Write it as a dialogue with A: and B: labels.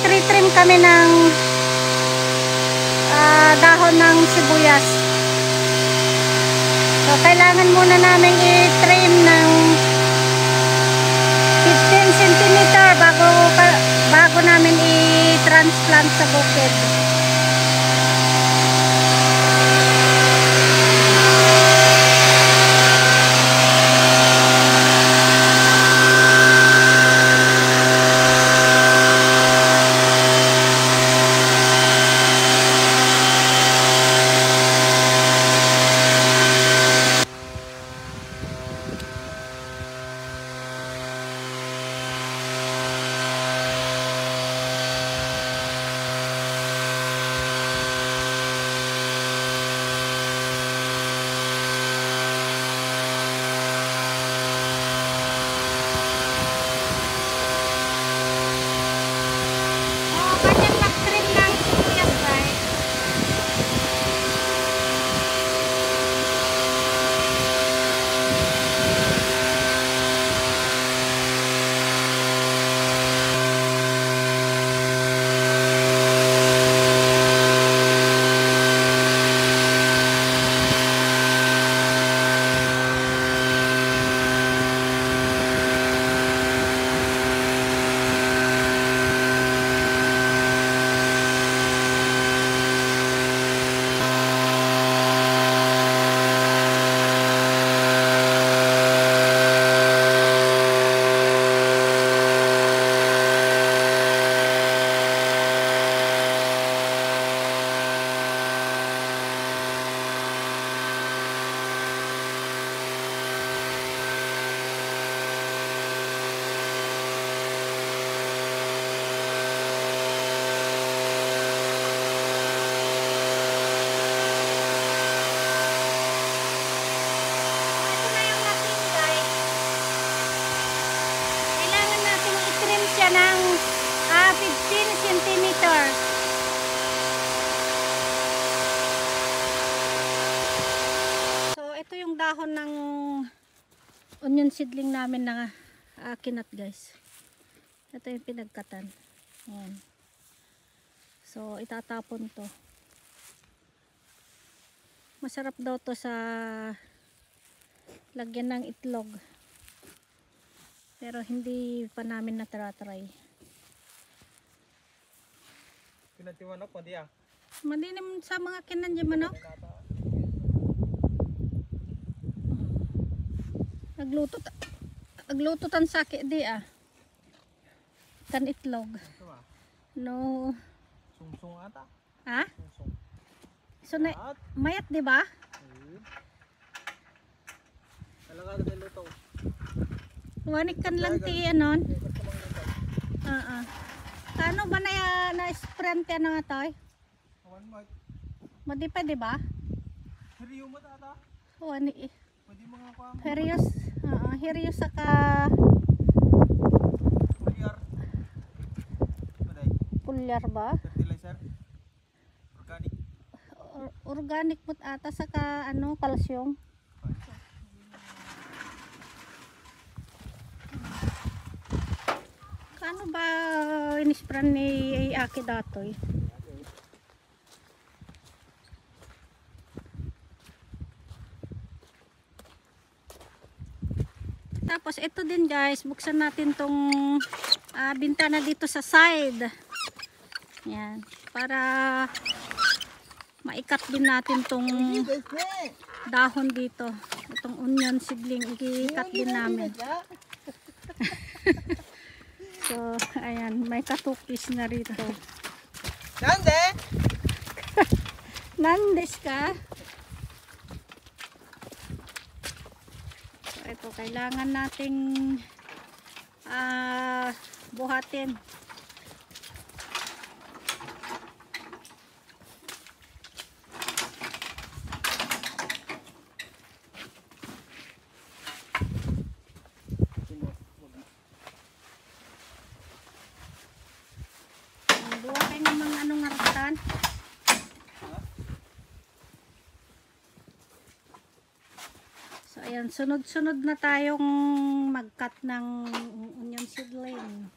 A: Nagtitrim kami ng dahon ng sibuyas. So, kailangan muna namin i-trim ng 15 cm bago namin i-transplant sa bukid. Ng 15 cm. So ito yung dahon ng onion seedling namin na kinat, guys. Ito yung pinagkatan. Ayan. So itatapon to. Masarap daw to sa lagyan ng itlog. Pero hindi pa namin natry.
B: Kinatiwan ako diya.
A: Madinim sa mga kinandiyan manok. Nagluto tan saki di tan itlog. No.
B: Sungsung ata.
A: Ha?
B: Sungsung.
A: So na mayat di ba?
B: Talaga din luto.
A: Wanikan lang ti anon. Kano ba na sprint yan nga toy?
B: Awan mo.
A: Madi pa di ba?
B: Hiriyo mo tata.
A: Wani.
B: Pwede mga kwa.
A: Herios. Herios saka
B: Pulyar. Paday.
A: pulyar ba?
B: Fertilizer. Organic.
A: Organic mo ata saka ano, calcium. Ano ba inispran ni Aki datoy? Tapos ito din, guys, buksan natin tong bintana dito sa side. Yan, para maikat din natin tong dahon dito. Itong onion seedling, ikat din namin. So, ayan, may katukis na rito.
B: Nande?
A: Nandes ka? So, ito, kailangan nating buhatin. Buhatin ng mga anong aratan. So ayan, sunod-sunod na tayong mag-cut ng onion seedling.